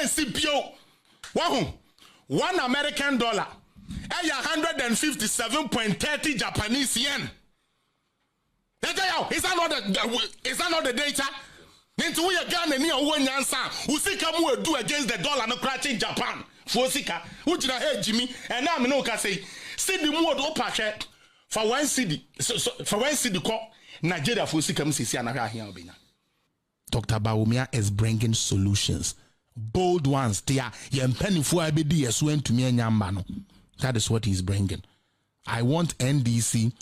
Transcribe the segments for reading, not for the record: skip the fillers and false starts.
NCPO. $1 American dollar. 157.30 Japanese yen. Is that not the data? Into we again and near one answer. Who see come will do against the dollar no crash in Japan. For Sika, which I heard Jimmy, and now no can say, see the mode opache for one city. For one city call Nigeria for Sika Mississippi here. Dr. Bawumia is bringing solutions. Bold ones, they are penny for IBD as went to me and Yambano. That is what he's bringing. I want NDC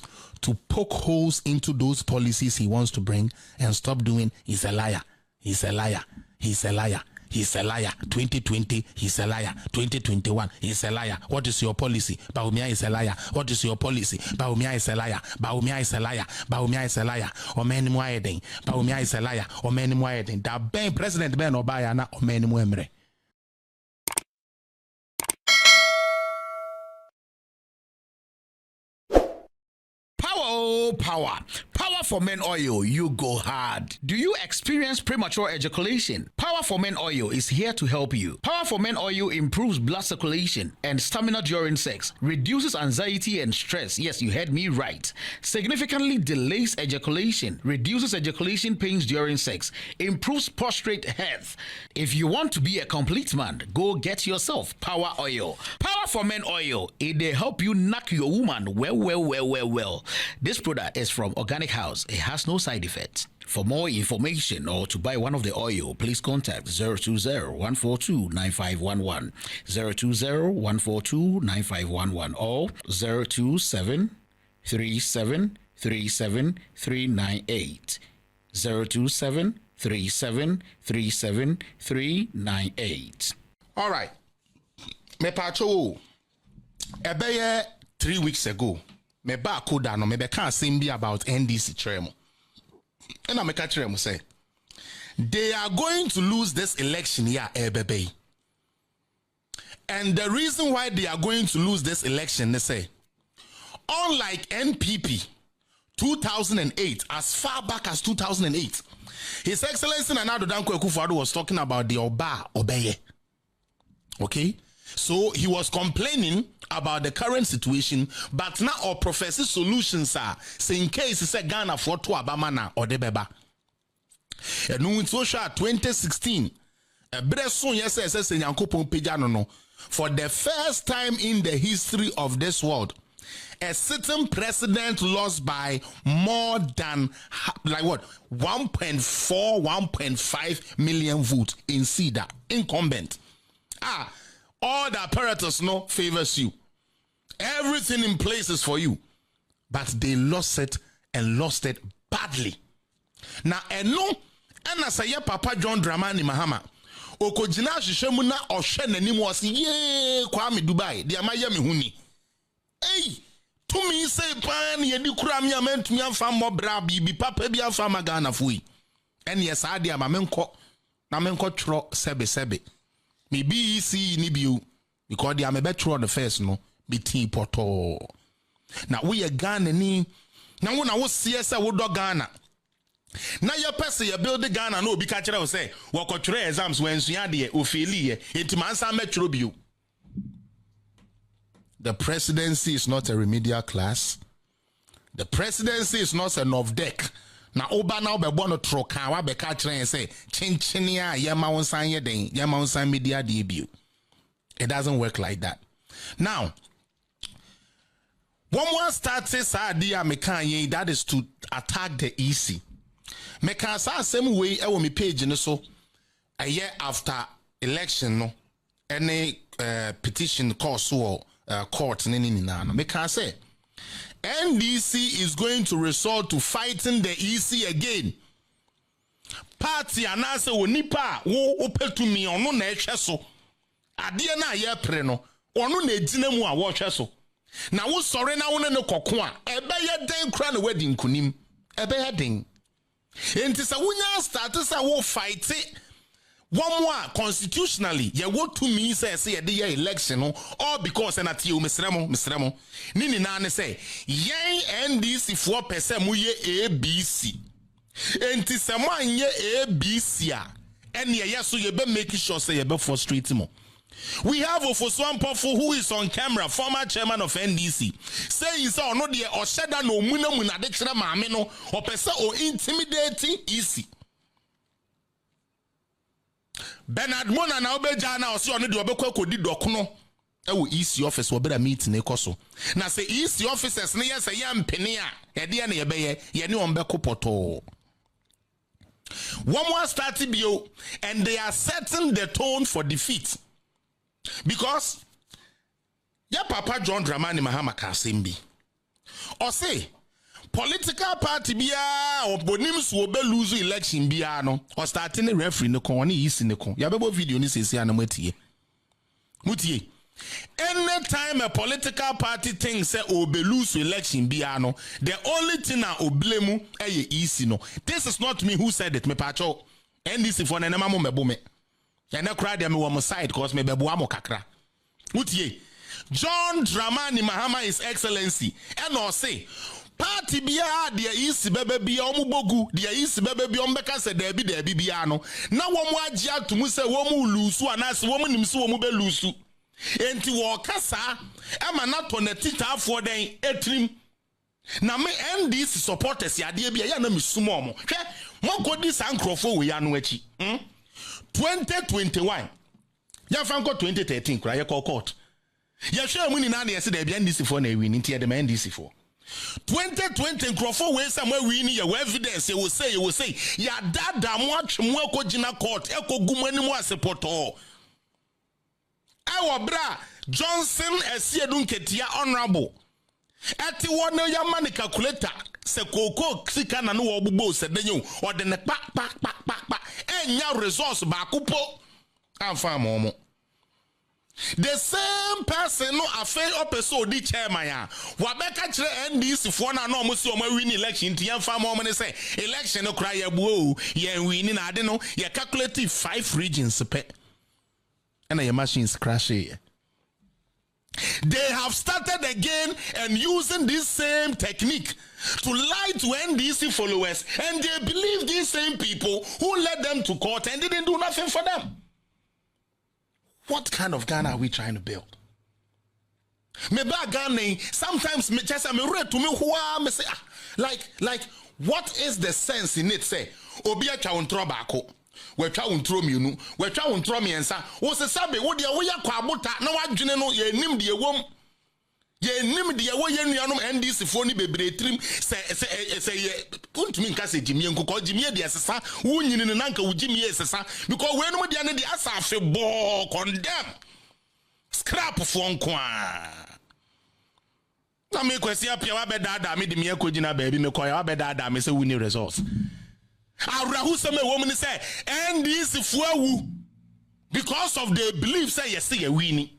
to poke holes into those policies he wants to bring and stop doing. He's a liar. He's a liar. He's a liar. He's a liar. 2020, he's a liar. 2021, he's a liar. What is your policy? Bawumia is a liar. What is your policy? Bawumia is a liar. Bawumia is a liar. Bawumia is a liar. Omeni muayeding. Bawumia is a liar. Omeni muayeding. Da ben President Ben Obaya na omeni muemre. Power for men oil, you go hard. Do you experience premature ejaculation? Power for men oil is here to help you. Power for men oil improves blood circulation and stamina during sex, reduces anxiety and stress. Yes, you heard me right. Significantly delays ejaculation, reduces ejaculation pains during sex, improves prostate health. If you want to be a complete man, go get yourself Power oil. Power for men oil, it they help you knock your woman well. This product is from Organises. It has no side effects. For more information or to buy one of the oil, please contact 020-142-9511, 020-142-9511 or 027-3737-398, 027-3737-398. All right. Me pacho, ebeye 3 weeks ago, me ba koda no me be kan say about NDC tremo. And I make a tremo say they are going to lose this election here, ebebe. And the reason why they are going to lose this election, they say, unlike NPP 2008, as far back as 2008, His Excellency Nana Danko Akufo-Addo was talking about the Oba Obeye. Okay? So he was complaining about the current situation, but now our prophecy solutions are saying case is a Ghana for to Abamana or Debeba. And no in social 2016, a Bresson yes for the first time in the history of this world, a sitting president lost by more than 1.5 million votes in Cedar incumbent. All the apparatus favors you. Everything in place is for you. But they lost it and lost it badly. Now, and as I Papa John Dramani Mahama, Okojina Shishemuna or Shenani was ye Kwame Dubai, the Amayami Huni. Hey, to me say pan ye do cramia meant me and fam more brabi be papa be a famagana fui. And yes, I dear Mamenko Namenko tro sebe. Maybe see Nibu because they are a better on the first no be tea poto. Now we are Ghana ni now when I was CSA would do Ghana. Now your person you build the Ghana no be catcher will say what cultural exams when Suyadia Ophelia it mansa metro bu. The presidency is not a remedial class. The presidency is not an off deck. Na oba na obe bono troka wa be ka kire say chinchinia yema wonsan yeden yema wonsan media debut. It doesn't work like that. Now, one more start says idea mekan that is to attack the EC. Mekan sa same way e wo me page no so a year after election no any petition course or court ni na mekan say NDC is going to resort to fighting the EC again. Party anase wonipa wo opetumi ono na ehwe so. Ade na ye pre no, ono na ejina mu a wo hwe so. Na wo sore na wo ne kokko a ebe ye den kra na wadi nkunim. Ebe ye den. Enti sa wonya start sa wo fight one more constitutionally, you want to me say the election all because and at you, Mr. Nini Nane say, Yang NDC 4% muye ABC. Enti sama ye ABC and yes, so you be making sure say you be frustrating more. We have Ofoswan Pofu who is on camera, former chairman of NDC, saying so no dear or shada no muna dextra mamino or pesa or intimidating easy. Bernard Mona na obejana or so on the obeko di dokuno. Ewo EC office will be a meeting ekoso. Na say EC officers na yes a yam penia, yede na yebeye, ye ni ombeko poto. One more started bio, and they are setting the tone for defeat. Because ya Papa John Dramani Mahama Kasimbi or say political party bia or bonims will be lose election bia no or starting a referee no kon ni isi ne kon ya bebo video ni sesi anamutie mutie. Anytime a political party thinks say o be lose election bia no, the only thing na oblemu eye isi no. This is not me who said it, me pacho NDC for na mamo mebo me. And I cried them on my side because me bebuamo kakra. Utie John Dramani Mahama His Excellency and or say party bia dia isi bebe bia omubogu dia isi bebe bia ombeka se debi bia no na wo mu agye atumu se wo mu lusu anase wo mu nimse wo mu be lusu enti wo kasa ema na to na titafo den etrim na me NDC supporters ya dia bia ya na misumo omo hwe mo kodi sankrofo we ya no achi 2021 ya fanko 2013 kura ye court ya hwe mu ni na ye se da bia NDC for na win nti ye de NDC for 2020 nkrofo we say mo win ye evidence ye will say ya dada mo atwemo akogina court ekogu anim asepoto awo bra Johnson Esiedu Nketia honorable ati wona ya mani calculator se koko sika na no obubo se denyo o de ne pa enya resource ba kupo amfa momo. The same person no afei opeso di chairman ya wabeka kire NDC fo na no mo se o ma win election ti amfa momo ne say election no kra ya buo ye win na ade no ye calculate 5 regions pe and your machines crash here. They have started again and using this same technique to lie to NDC followers, and they believe these same people who led them to court and didn't do nothing for them. What kind of Ghana are we trying to build? Me ba Ghana sometimes me just me read to me who me say like what is the sense in it? Say obi a twa ontro baako we twa ontro mienu we twa ontro miensa wo se sabe wo de wo ya kwa abota na wadwene no ye nim de ewom ye nim de wo ye nuanom NDC fo ni bebre trim se ye untumi nka se jimie nkoko jimie de sesa wo nyini ne nanka wo jimie sesa because we no de ne de asafe bo condemn scrap fo nkoa na me kwesi apia wa bedada me de me akogina baabi me koya wa bedada me se wini results Arahu some woman say NDC fuawu because of the belief say yes say winning.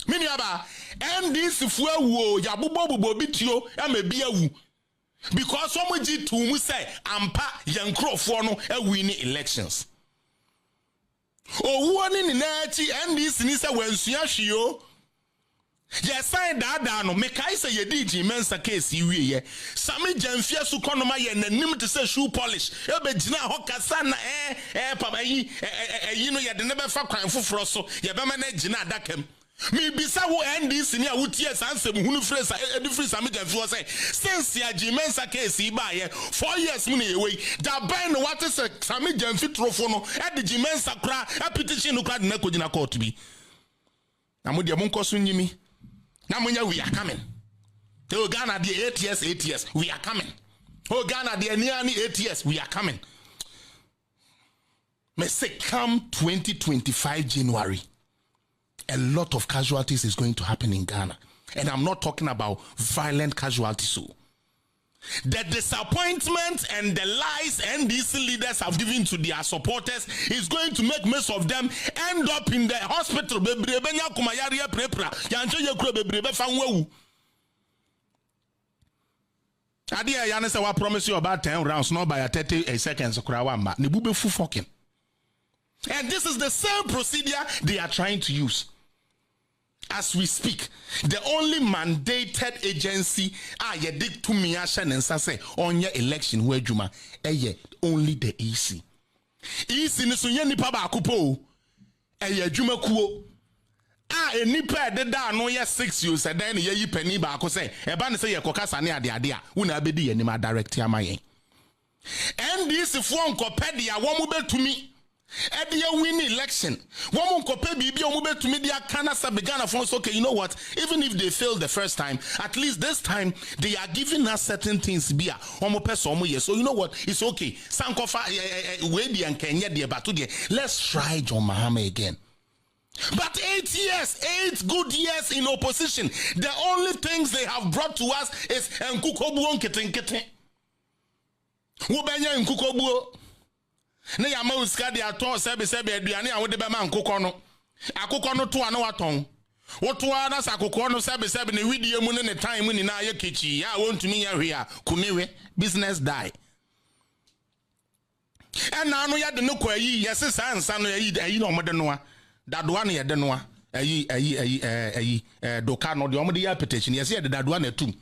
Mini aba NDC fuawu ya bubo bitio ya mebia wu because some ji to mu say ampa yankrofo no e winning elections. Owu oni ni na chi NDC ni say wansua hweo. Yes, I no me kai say ye DG mensa case yiwie ye. Sami Jamfia su konoma ye nanim to say shoe polish. E be gina ho kasa na papa yi you know ye de ne be fa kwan foforo so ye be ma na gina adakam. Me bisa wo NDC ni a wutie sansem hunu fresa edi free Sami Jamfia say since ya G mensa case yi ba ye 4 years mu na ye we. Da ban no what say Sami Jamfia trofo no e de G mensa kra a petition no kra de na ko gina court bi. Na mo de mo nkoso nyimi. Namunya we are coming. Oh Ghana the 8 years, we are coming. Oh Ghana the nearly 8 years, we are coming. May say come 2025 January, a lot of casualties is going to happen in Ghana. And I'm not talking about violent casualties. So the disappointment and the lies NDC leaders have given to their supporters is going to make most of them end up in the hospital. Adia Yana say, I promise you about 10 rounds, not by 30 seconds. And this is the same procedure they are trying to use. As we speak, the only mandated agency ye dig to me and say on your election where Juma only the EC. isi ni so nye nipa ba akupo eye adwuma kuo a nipa de da no ye 6 years then ye yi pani ba ko say e ba ne say ye kokasa ne ade ade a una abedi ye nima direct amayen NDC fo nkopedia wo mu betumi e de win election wo mu nkope bibia wo mu betumi dia kana sa begana fo so okay, you know what, even if they failed the first time, at least this time they are giving us certain things bia wo mu person mo ye, so you know what, it's okay, sankofa we dia nkenye de ba to de, let's try John Mahama again. But 8 years, 8 good years in opposition, the only things they have brought to us is nkukobuo nketen. Wo benya nkukobuo ne yama usika de aton sebe aduane a wo de be ma nkukọ no to ana waton wo to ana sa akukọ no sebe ne widie mu ne time ni na ye kechi ya wontumi nya hwe a kumewe business die. And now no ya de no kwa yi yes sansa no yi no omode no a dadoa no ye de no a doka no de omode ya petition yes ye de dadoa na tum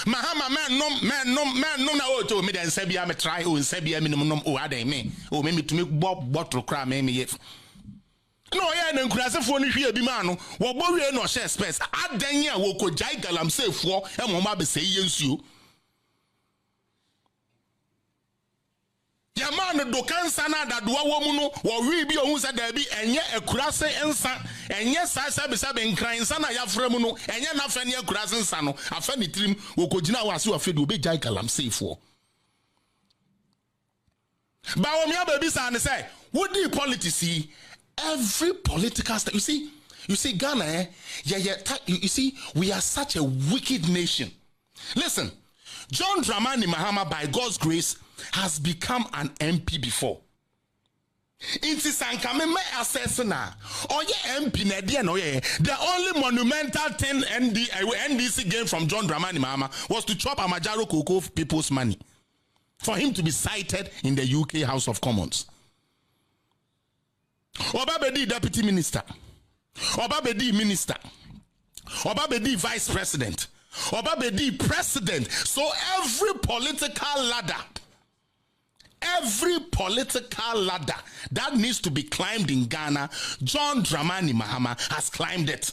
Mahama men no na o to me den sabia me try o sabia me nom o adan me o me tumi bottle kra me ye no ye na nkurasefo no hwe bi ma no wo bowie no share space adan ya wo ko jai galamsefo e mo ma be sei ye nsuo ya man do kansa na dadoa wo mu no wo wi bi ohun sa da bi enye akurase ensa enye sabe nkran nsa na ya fra mu no enye na fa ne akurase nsa no afa ni trim wo ko gina wo ase wo fe do be jai kalam sefo ba wo mi ababi sa ne say wo di politics every political you see Ghana you see we are such a wicked nation. Listen, John Dramani Mahama by God's grace has become an MP before. Inti sankame me assess na oye MP na de na oye the only monumental thing NDC gained from John Dramani Mahama was to chop Amajaro Koko people's money for him to be cited in the UK House of Commons. Obabedi deputy minister, Obabedi minister, Obabedi vice president, Obabedi president. So every political ladder that needs to be climbed in Ghana, John Dramani Mahama has climbed it.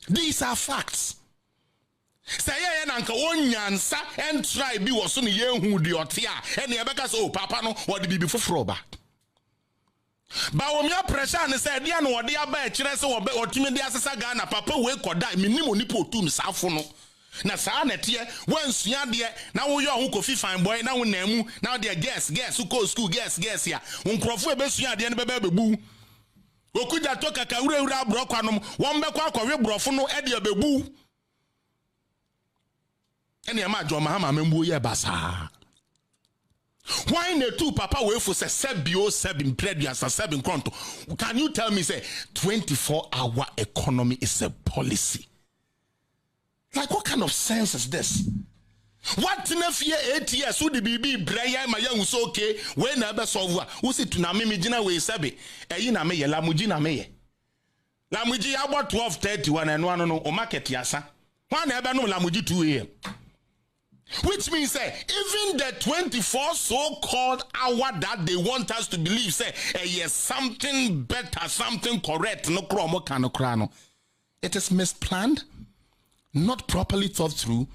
These are facts. Say yeah nanka onyansa and try bi wo so ne yenhu de otia and yebeka so papa no wodi bibi foforo ba. Ba wo mia pressure ne say dia no wodi aba e kire se wo otimi de asesa Ghana papa we koda minim onipa otum safo no. Na saa netie wansua de na wo yo ho kofi fine boy na wo namu na de guess who go school guess ya nkrofo e besua de ne beba bebu okuja to kaka wura brokwanom won bekwa akwawe brofo no e de bebu ene ma John Mahama membu ye basa. Why the two papa we for say 7 previous 7 konto? Can you tell me say 24-hour economy is a policy? Like what kind of sense is this? What in a fear 8 years would the BB Brian my young so okay when never solve who sit to Nami Jina we sabi a yina me lamujina me Lamuji about 12:31 and 1 no market yasa. One never no Lamuji 2 a.m. Which means say even the 24 so-called hour that they want us to believe say yes something better, something correct, no kromo kano krano. It is misplanned, not properly thought through,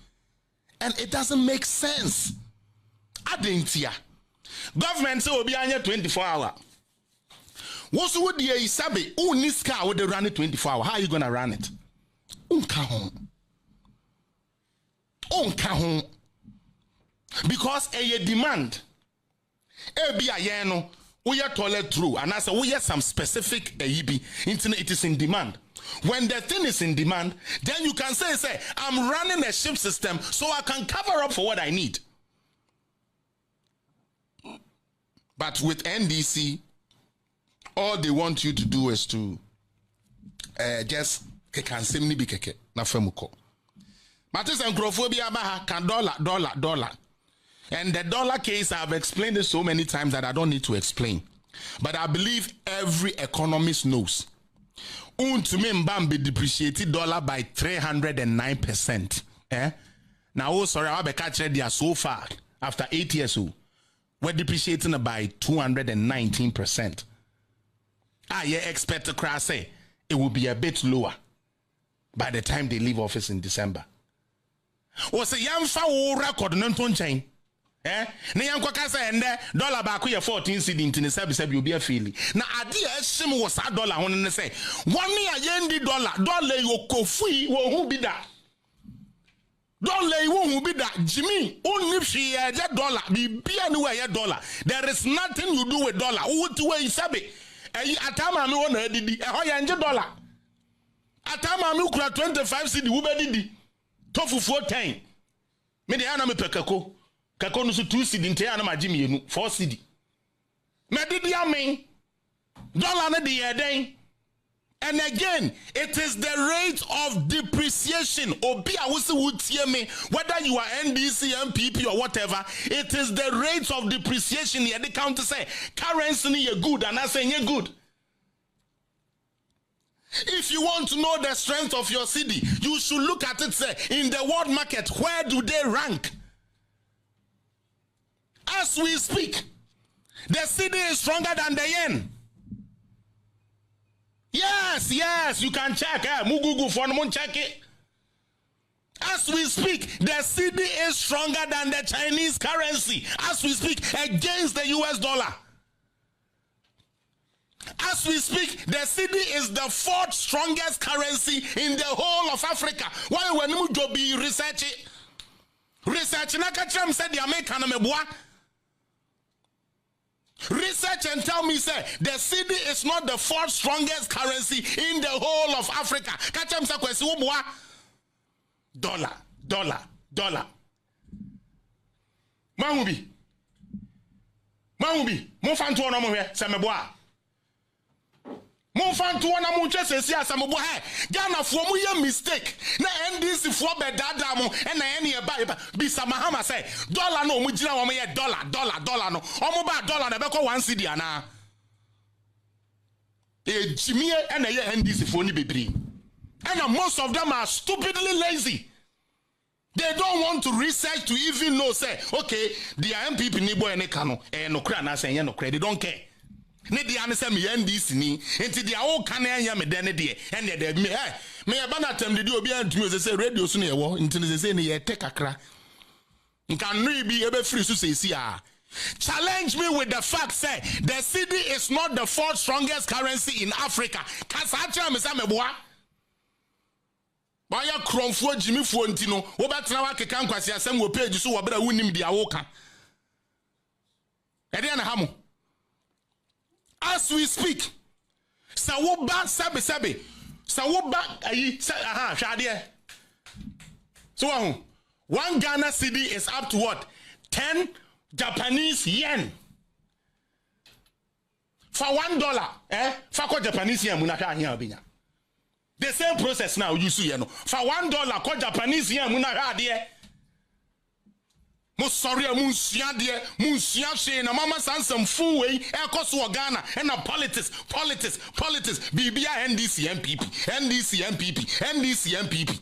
and it doesn't make sense. Adentia. Government say obi anya 24 hour. What's would the isabe uniska would they run it 24 hour? How are you gonna run it? Unka home. Because a demand be a yeno we are toilet through and as we have some specific internet it is in demand. When the thing is in demand, then you can say I'm running a ship system so I can cover up for what I need. But with NDC, all they want you to do is to just kekansemni bi keke na famuko. Matis and Crophobia Baha can dollar. And the dollar case, I've explained it so many times that I don't need to explain. But I believe every economist knows. To me, Mbambi depreciated dollar by 309%. Now, sorry, I'll be catching there so far after 8 years. we're depreciating by 219%. I expect to crash say it will be a bit lower by the time they leave office in December. Was a young foul record non chain. Na yanko kasa ende dollar ba ko ye 14 cedi ntini sabi you be a feeling na ade a sim was a dollar ho ne say one year yendi dollar yo kofi wo hu bi da dollar wo hu bi da jimmy only she ye dollar bi bia ni we ye dollar. There is nothing you do with dollar wo ti we sabi atama me wona adidi e ho ye nje dollar atama me kura 25 cedi wo be didi tofufuo 10 me de ana me pekako kako no so 2 cedi nte ana magimi enu 4 cedi me didi amen dollar na de yeden. And again, it is the rate of depreciation. Obi awusi wutie me, whether you are NDC, MPP or whatever, it is the rate of depreciation. Here the counter say currency ni good and I say you good. If you want to know the strength of your city, you should look at it. Say in the world market, where do they rank? As we speak, the city is stronger than the yen. Yes, you can check. Mugugu for no check it. As we speak, the cedi is stronger than the Chinese currency. As we speak, against the US dollar. As we speak, the cedi is the 4th strongest currency in the whole of Africa. Why when you go be research it? Research na kacham said the American meboa. Research and tell me, say, the cedi is not the 4th strongest currency in the whole of Africa. Kacham sa kwesi ubwa. Dollar. Mahubi. Mo fantu ona mo hwe se meboa. Mo fantu ona mo twa sesi asa meboa he. Ghana fo mo ye mistake. Na NDC fo be dada mo e na ene e ba bisa mahama say dollar no mo gina wo mo ye dollar no. Omo ba dollar na be ko 1 cedi ana. E jimie e na ye NDC fo ni bebri. And most of them are stupidly lazy. They don't want to research to even know, say, okay, the MPP ni boy ne kano, no kra na say no credit, they don't care. Ne di answer me NDC ni, enti dia o kan anya me den de, and de me abana tem de obi antumi say radio so na e wo, enti say ne ye take akra. Nka no bi e be free so say si a. Challenge me with the fact, say, the cedi is not the 4th strongest currency in Africa. Kasa acha me say me boa. Baya kromfo jimifo ntino wo betena wa keka nkwase asem wo page so wo bra wunim dia wo ka ede na hamo. As we speak, sawoba sabe sawoba ayi hwade so ho 1 Ghana cedi is up to what 10 Japanese yen for $1 for ko Japanese yen mu na hwa ahia obenya. The same process now you see no for $1 ko Japanese yen mu na ha de mo sorry mu nsia she na mama sansam fu we e koso Ghana and politics bibia NDC MPP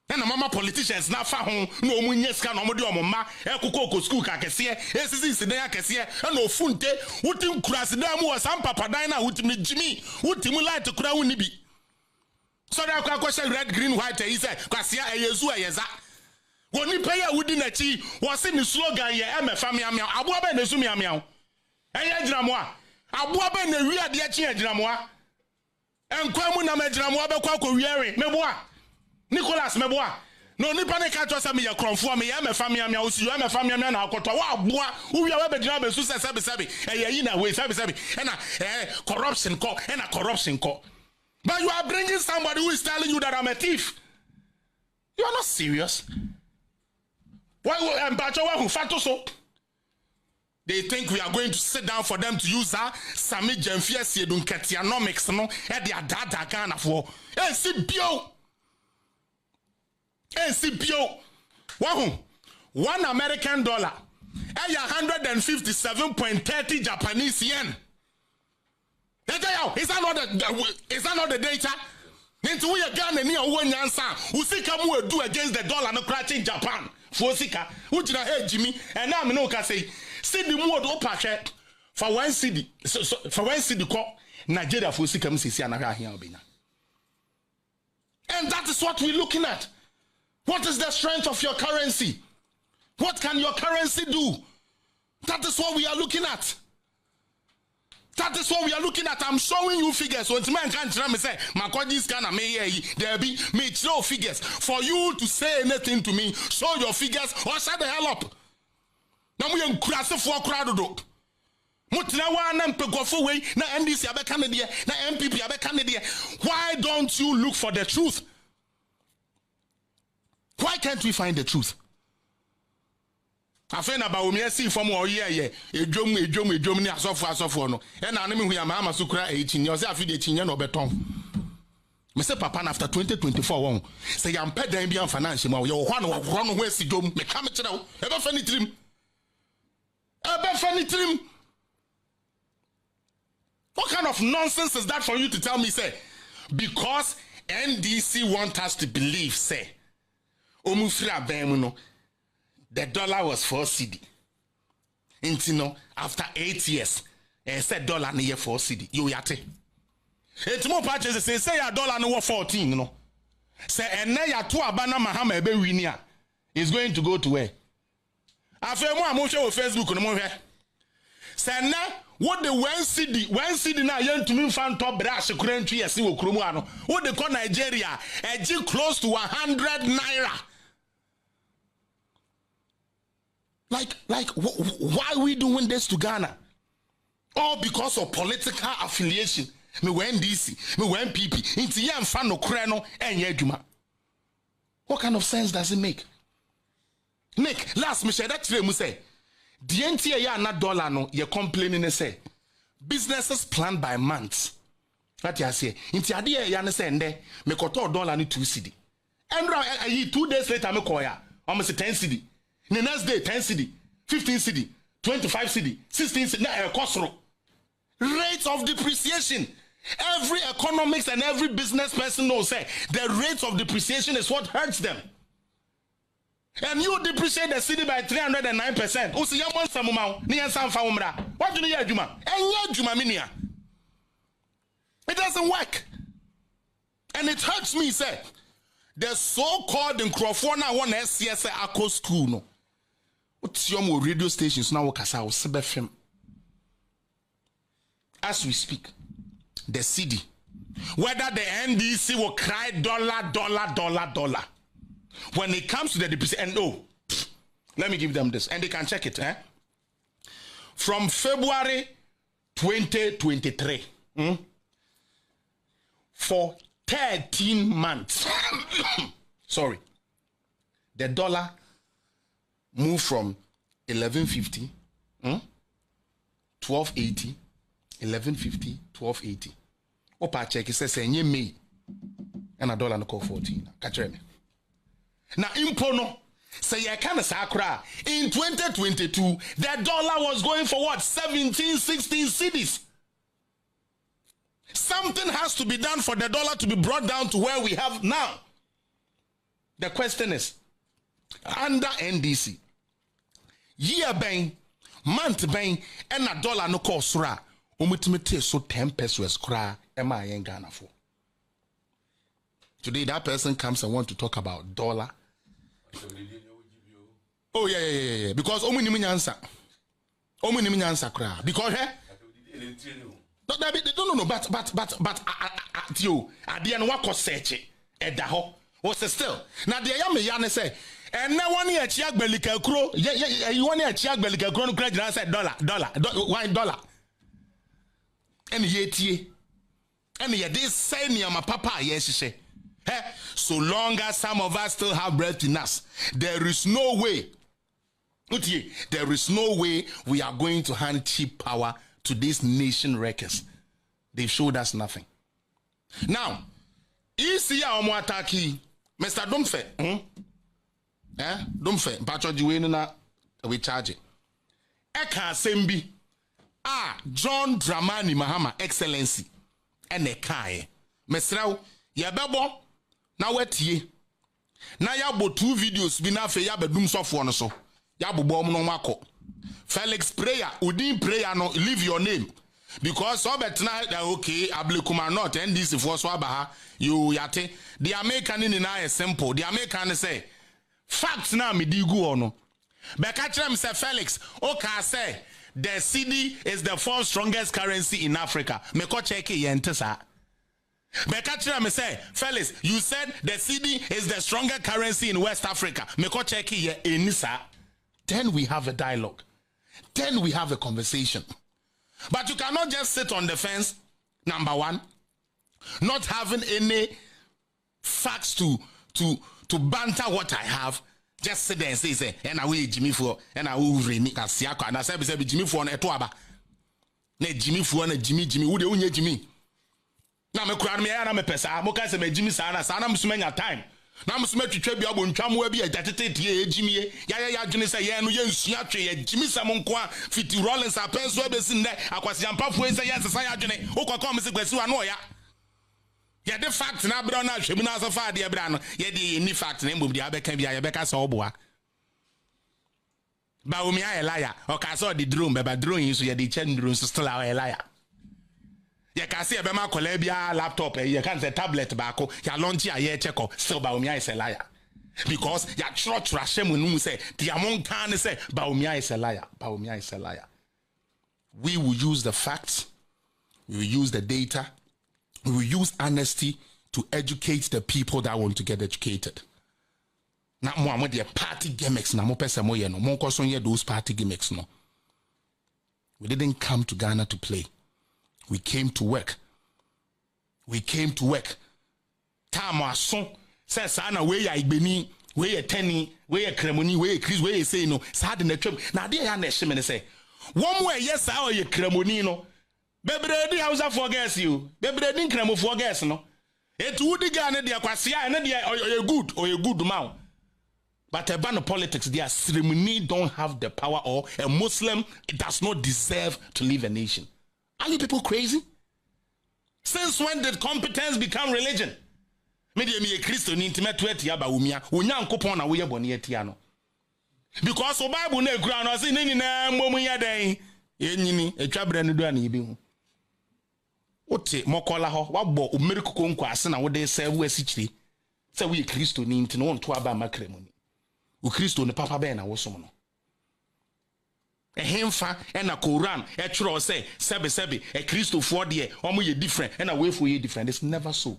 and mama politicians na fa ho no mu nyeska no mo de omma e kokoko school ka kese esisi siden ya kese e na ofunte wutim kurase da mu wasam papadan na wutim jimi wutim light kura woni bi. So that question red, green, white, he said, Kwasia, a Yezu, a Yeza. When you pay a wooden achi, was in the slogan, yeah, I'm a family, I'm a woman, a sumia meow. And Yajramoa, a woman, the real Diachi, Dramoa. And Quamuna Madramoa, Quaco, Yeri, Meboa, Nicolas Meboa. No Nippon catch me a crumb for me, I'm a family, I'm a family, man, I'll call Boa, who you have a job, and Susan Sabi, and Yina, way Sabi, and a corruption call, and a corruption call. But you are bringing somebody who is telling you that I'm a thief. You are not serious. Why? They think we are going to sit down for them to use that Sami Jemfia Siedun Ketianomics, no, and their data kind of war. NCPO. $1 American dollar. And 157.30 Japanese yen. Is that not the data? Into we are Ghana near one answer. Usika mu do against the dollar no crashing Japan. Fosika, which na hey Jimmy, and now no can say city mu odo pahwe for one city for one city call Nigeria for sikam sisi anahwe ahia obenya. And that is what we're looking at. What is the strength of your currency? What can your currency do? That is what we are looking at. That is what we are looking at. I'm showing you figures. So man can't tell me say, "Makoji's kind of there be me show figures." For you to say anything to me, show your figures or shut the hell up. Now we are crazy for crowd do. Mutina wa na mpegofo we na NDC abeka ne de na MPP abeka ne de. Why don't you look for the truth? Why can't we find the truth? I find about me see from all year ejom ni asofo no e na me hu ya ma masukura echinye o se afi de chinye no beton me say papa after 2024 won say yam pedan bi am finance ma yo hwa no ho esi dom me ka me kire wo e be fa ni trim. What kind of nonsense is that for you to tell me, say, because NDC want us to believe, say, the dollar was 4 cedi. And after 8 years, said dollar near 4 cedi. You yate. It's more patches say a dollar no 14, you know. Say and now ya 2 abana mahama ebe winia is going to go to where? After more I'm show Facebook no more. Say now what the 1 cedi na yen to me fan top brass kurantwi yesi wo kromu ano. What they call Nigeria e close to 100 naira. Like why are we doing this to Ghana? All because of political affiliation. Me we NDC, me we MPP. Inti yam fan no kre no enye adwuma. What kind of sense does it make? Nick, last me share that today mu say, the NTA ya na dollar no ye complaining say businesses planned by months. That ya say, inti ade ya na say nde me koto dollar ni 2 cedi. And 2 days later me call ya, almost 10 cedi. The next day 10 cedi, 15 cedi, 25 cedi, 16 cedi, na kosro. Rates of depreciation. Every economics and every business person knows say the rates of depreciation is what hurts them. And you depreciate the city by 309%. Usi yamon samumau ni yansan faumra. What do you hear, Juma? Enya Juma minia. It doesn't work. And it hurts me, say. The so-called Nkrofona one SCS Akko school no. What's your radio stations now wakasa sebefem. As we speak, the CD, whether the NDC will cry dollar. When it comes to the depreciation, and let me give them this, and they can check it. From February 2023, for 13 months, sorry, the dollar moved from 1150, 1280. 1150, 1280. Opa check it says nye May and a dollar no call 14. Catch me. Now impono say you can sakra in 2022 the dollar was going for what 17, 16 cedis. Something has to be done for the dollar to be brought down to where we have now. The question is under NDC year bang, month bang, and a dollar no call sura. So 10 pesos cry Ghana for. Today that person comes and want to talk about dollar. Oh yeah. Because answer. Cry. Because no. But you at the end what search at the ho was still. Now the yam say. And now 1 year chiak belika crow. Yeah, you 1 year chiak belika crow credit and said dollar. $1. And yet, this say my papa, yes, she say. So long as some of us still have breath in us, there is no way. There is no way we are going to hand cheap power to these nation wreckers. They've showed us nothing. Now, Isia Omwataki, Mr. Dumfe, Dumfe, Pacho Juwenuna, we charge it. Eka Sembi. John Dramani Mahama Excellency ene kae mesraw yabebo na watie na yabo 2 videos bi na fe yabedum sofo no so yabobo no makọ Felix prayer, Udin prayer no leave your name. Because so betna okay, Ablikuma not NDC for Swabaha, you yate. The American in is simple. The American say facts now me digu ono. Bekachem say Felix, okay say the CD is the 4th strongest currency in Africa. Me ko check it yentesa. Bekachem say Felix, you said the CD is the strongest currency in West Africa. Me ko check it enisa. Then we have a dialogue. Then we have a conversation. But you cannot just sit on the fence, number one, not having any facts to banter what I have. Just sit there and say, and I will Jimmy for, and I will renew Kasiako, and I said, Jimmy for an Etuaba. Ne Jimmy for a Jimmy, who the only Jimmy. Now, me crowd me, and I'm a person. I'm okay, say, Jimmy Sana, I'm spending time. Now I'm smart to trade your own tram will be a dated Jimmy. Ya Jimmy say, yeah, no, Siatre, Jimmy Samon Qua, Fitty Rollins, a pen swebbers in there. I was young Papa, say, yes, I Johnny, Oka comes with Suanoya. Yeah, the fact now, but not Shimina so far, dear Brano, yet the any fact name of the Abbe can be a Becca Soboa. Baumia a liar, or Casso the drum, but drawing you so you're the chen rooms still a liar. You can see a Bema Colebia laptop, you can say tablet backo, ya launch ya ye check still Baumia is a liar. Because ya church Rashem will say, the among can say, Baumia is a liar, Baumia is a liar. We will use the facts, we will use the data, we will use honesty to educate the people that want to get educated. Now, more with the party gimmicks, na mo pesa mo ye no, mo koso ye those party gimmicks no. We didn't come to Ghana to play. We came to work. We came to work. Tamason says, "Sana we ya igbeni, we ya teni, we ya kremoni, we ya Chris, we ya say no." Sad in the trip. Now they are next minute say, "One way yes, I ya kremoni no. Bebredi Hausa forgets you. Bebredi kremo forgets no. It would Ghana dia kwasia and dia or you good man." But a ban of politics, their ceremony don't have the power, or a Muslim does not deserve to leave a nation. Are you people crazy? Since when did competence become religion? Maybe me a Christian intimate to etia ba umia. Unya nkopon na we boni etia no. Because the Bible na kura no say nini na mbomu ya den. Enyini etwabre no do na ibi hu. Ote mokola ho wabọ omerikuko nkwa ase na wo de serve asichiri. Say we Christian inti no nto aba makremoni. U Christian ne papa be na wo som no. A hemfa and a Quran, a churo say, sebi, a Christo for the omo ye different, and a way for ye different. It's never so.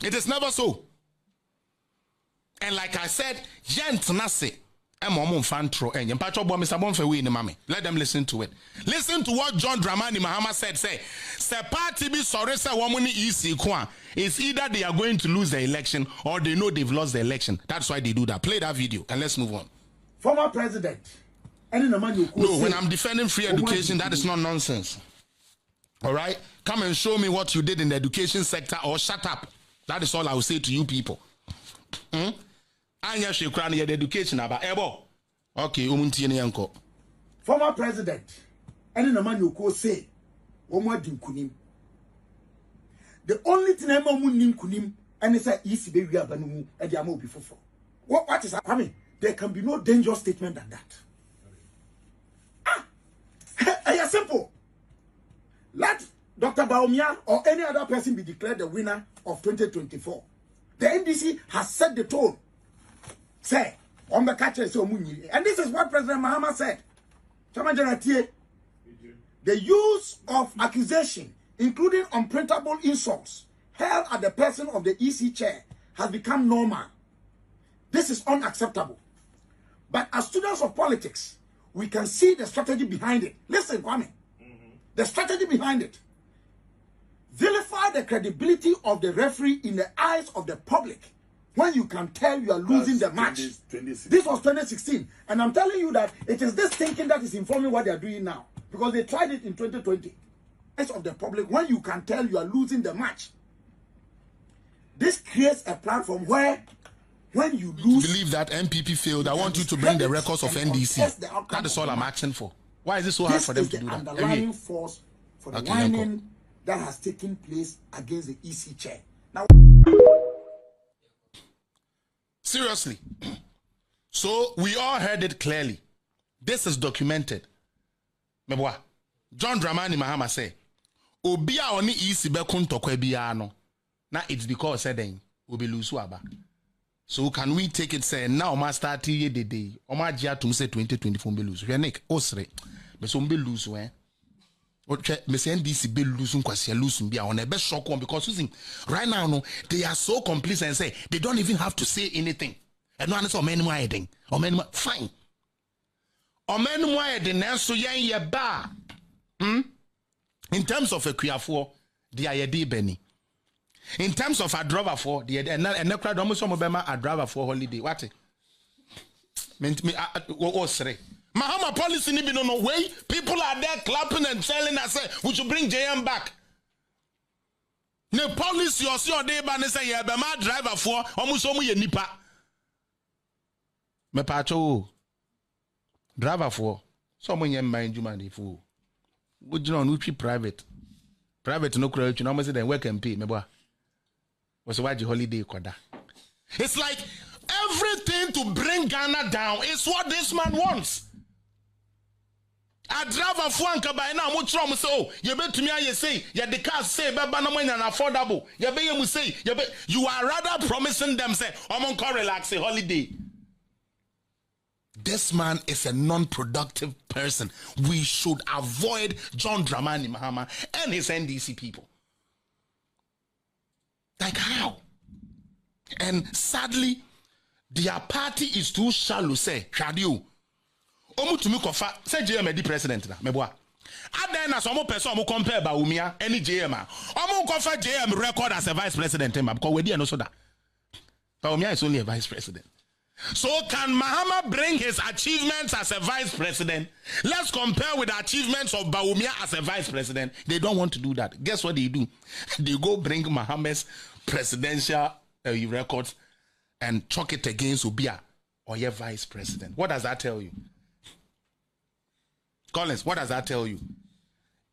It is never so. And like I said, gent nase, and momon fantro, and your patro bomb is a bomb for we in the mammy. Let them listen to it. Listen to what John Dramani Mahama said. Say, party be sorry, say woman easy kwa. It's either they are going to lose the election or they know they've lost the election. That's why they do that. Play that video and let's move on. Former president. No, when I'm defending free education, that is not nonsense. All right? Come and show me what you did in the education sector or shut up. That is all I will say to you people. Anya shekrani the education about ebo. Okay, former president. Any man you call say, kunim. The only thing I'm kunim and it's a easy baby abanu and the amo before. What is happening? There can be no dangerous statement than that. It's simple. Let Dr. Baumia or any other person be declared the winner of 2024. The NDC has set the tone. Say, on the catcher, and this is what President Mahama said. The use of accusation, including unprintable insults, held at the person of the EC chair has become normal. This is unacceptable. But as students of politics, we can see the strategy behind it. Listen, Kwame. The strategy behind it. Vilify the credibility of the referee in the eyes of the public when you can tell you are losing the match. This was 2016. And I'm telling you that it is this thinking that is informing what they are doing now. Because they tried it in 2020. Eyes of the public when you can tell you are losing the match. This creates a platform where when you lose, believe that MPP failed. I want you to bring the records of NDC. That is all I'm asking for. Why is it so hard for them to do that? This is the underlying force for the whining that has taken place against the EC chair. Now, seriously. So we all heard it clearly. This is documented. Meboa. John Dramani Mahama say, Obia oni isi be kuntokwe biya no. Na it's because then obi lusu aba. So can we take it say now ma start ye de day. Oma jia tum say 2024 be lusu. Renek osre. Be so be lusu Okay, me say NDC be lusu kwasi lusu bia on e be shock one because right now no they are so complicit and say they don't even have to say anything. And no answer men widen. Or men fine. Or men widen so yen ye ba. In terms of a Kuyafo, the Ayedi Benny. In terms of a driver for the and crowd almost some of them a driver for holiday. What? Meant me Mahama policy ni no way. People are there clapping and telling us we should bring JM back. The police you see day ban say yeah be my driver for almost some ye nipa. Me pacho driver for someone ye mind you man fool. Would you know we private no crowd you know say then work and pay me boy. Was why the holiday kwada. It's like everything to bring Ghana down is what this man wants. A driver for anka by now mo try mo say oh you betumi aye say you the car say be ba no man affordable you be you say you are rather promising them say omon ko relax a holiday. This man is a non-productive person. We should avoid John Dramani Mahama and his NDC people. Like how? And sadly, their party is too shallow. Say, Shadio. Omu tumi kofa. Say JM the president na. Meboa. Aden na some person omu compare Baumia any JM. Omu kofa JM record as a vice president. Because we dey no so that. Baumia is only a vice president. So can Mahama bring his achievements as a vice president? Let's compare with the achievements of Baumia as a vice president. They don't want to do that. Guess what they do? They go bring Mahama's presidential records and chalk it against Ubia or your vice president. What does that tell you? Collins, what does that tell you?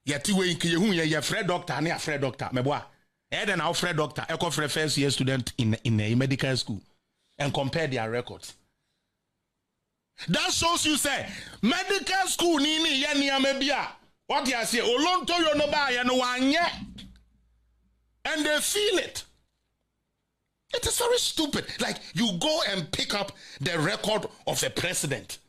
You're Fred doctor, and Fred doctor. Meboa. Eden our Fred doctor, echo for first year student in a medical school. And compare their records. That shows you say medical school nini yani amebia. What you say olonto yo no ba ya no wanye. And they feel it. It is very stupid. Like you go and pick up the record of a president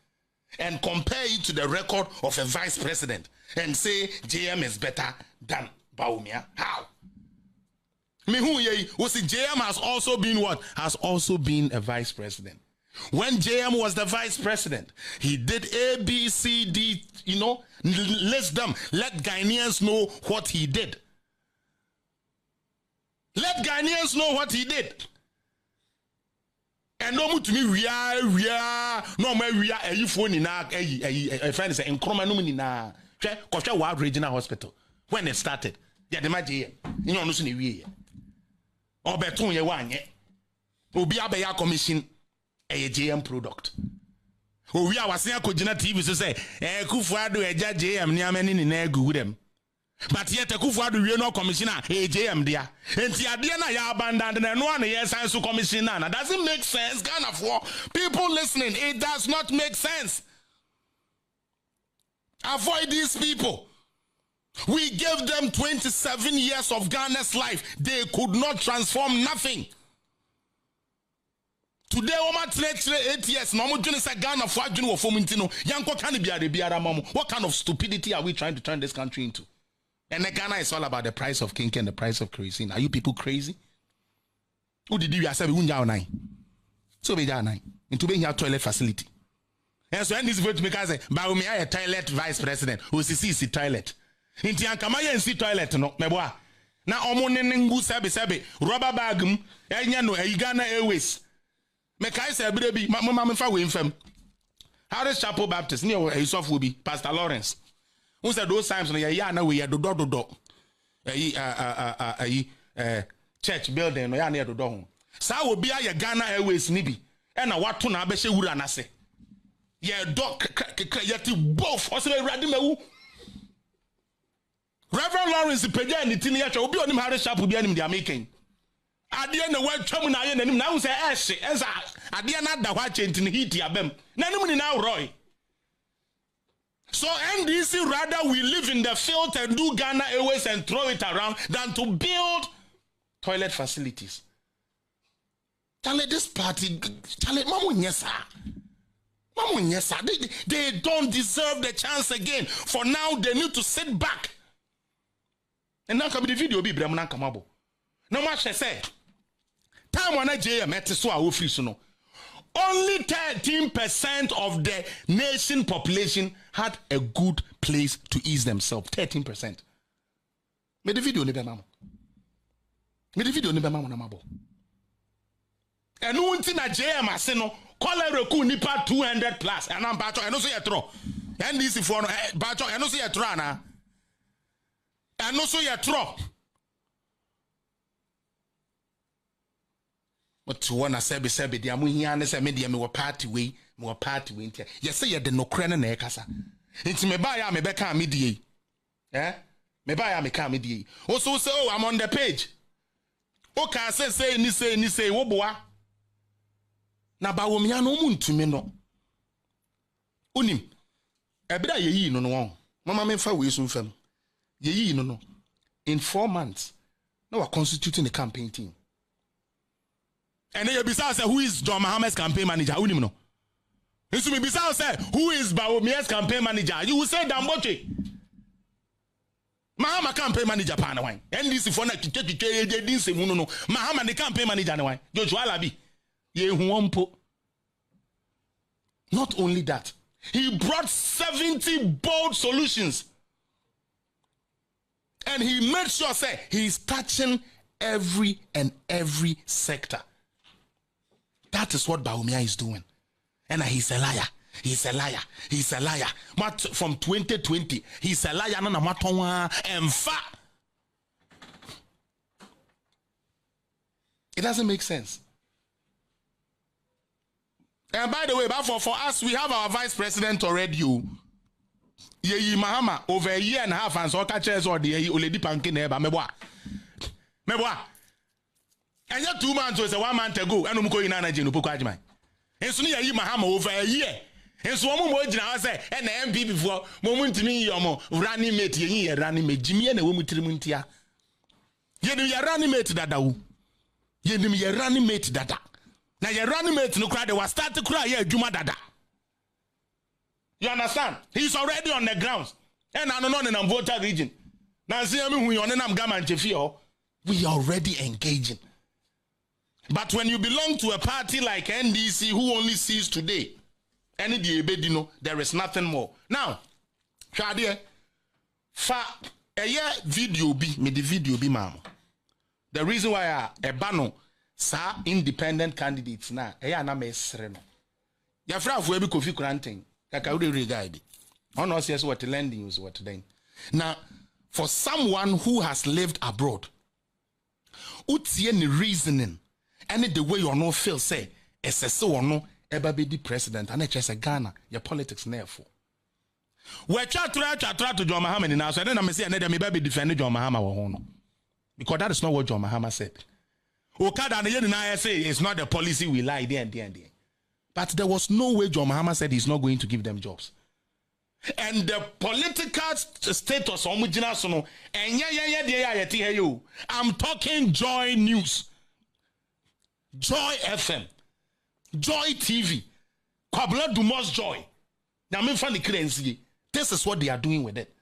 and compare it to the record of a vice president and say JM is better than Baumia. How? JM has also been what? Has also been a vice president. When JM was the vice president, he did A, B, C, D, list them. Let Ghanaians know what he did. Let Ghanaians know what he did. And no to me, we are, a phone in a friend is in Cromanumina, Kosha Regional Hospital. When it started, yeah, the magic, no, or beton ye one ye. Obi abeya commission a JM product. We are was kojina TV to say Kufuado eja JM ni ameni ni na gu dem. But yet Kufuado we no commissioner a JM dia. Enti ade na ya abandon na no na yes so commissioner na doesn't make sense Ghana for people listening. It does not make sense. Avoid these people. We gave them 27 years of Ghana's life. They could not transform nothing. Today, 8 years. Ghana what kind of stupidity are we trying to turn this country into? And Ghana is all about the price of kinky and the price of kerosene. Are you people crazy? Who did you say we so we into being your toilet facility? And so, this vote make us say, Baumia a toilet vice president who is toilet. Inti ankama ye nsi toilet no meboa na omo nenengu sebe rubber bag enya no Ghana Airways me kai se bre bi mama me fa we mfam Harris Chapel Baptist ne Yusuf bi Pastor Lawrence who said those times no ya na we dodo church building no ya na dodo ho sa obi aye Ghana Airways ni bi e na wato na abehye wura na se ye dog yeti both o se rade mawu Reverend Lawrence Peja and the Tinia will be on him Harris Chapel be anim they are making. Adia na wa twam na ye nanim na say ehye ensa adia na da hwa chenti heat ya bem. Nanim ni na roy. So NDC rather we live in the field and do Ghana Airways and throw it around than to build toilet facilities. Charlie, this party, Charlie, they don't deserve the chance again. For now, they need to sit back. And now come the video be Bremen Kamabo. No much I say. Time when I met so I will free no. Only 13% of the nation population had a good place to ease themselves. 13%. Me the video nebe mamo. Me the video nebe mamo na mabo. And no unti na JM ase no cholera ku nipa 200 plus. And I'm bacho eno so ye tro. NDC for no bacho eno so ye tro ana. Eno so ye tro. But to one sebe the amu hia ne se me de me wo party we ntia. Yes say ye de no kra na e kasa. Nti me ba ya me be ka me die. Me ba ya me ka me die. Also say oh I'm on the page. Okay, say ni say wo boa. Na ba wo me ya no mu ntumi no. Unim. Ebida ye yi no no. Mama me fa we so fam. Ye yi no. In 4 months, now we're constituting a campaign team. And then you say who is John Mahama's campaign manager? Who know? You see me say who is Bawomia's campaign manager? You will say Damboche. Mahama campaign manager pana wine. NDC for na kike didn't say no. Mahama the campaign manager na wine. Jojo Alabi. Ye huompo. Not only that, he brought 70 bold solutions. And he made sure say he's touching every sector. That is what Bawumia is doing. And he's a liar. He's a liar. He's a liar. But from 2020, he's a liar. It doesn't make sense. And by the way, but for us, we have our vice president already. Ye Mahama over a year and a half and so catches or the Oledi Pankin Eba Meboa. And yet 2 months was a 1 month ago, and Umuko in Anajin Upukajman. And so ye Mahama over a year. And so one more I say, and the MP before moment to me, yomo, running mate, ye running mate, Jimmy and a woman Trimuntia. Ye do your running mate that do. Ye do your running mate that. Now your running mate no cry, they was start to cry, yeah, Juma Dada. You understand? He's already on the grounds. And I don't know in the voter region. Now see me when you're on them gaman chefio, we are already engaging. But when you belong to a party like NDC who only sees today, any day, there is nothing more. Now, Shadia, a year video be me the video be ma'am. The reason why a bano sa independent candidates na na me sreno. Ya fra fu ebi Kofi Granting. Kaka we regard. On us yes what lending is what then. Now, for someone who has lived abroad, utie any reasoning, any the way you no feel say, SSO or no, eba be the president, and it's a Ghana, your politics therefore. We try to John Mahama now, so then I'm saying that maybe defending John Mahama or no. Because that is not what John Mahama said. Okada and I say it's not the policy we lie there. But there was no way John Mahama said he's not going to give them jobs. And the political status I'm talking Joy News, Joy FM, Joy TV, Kwabla Dumos Joy. This is what they are doing with it.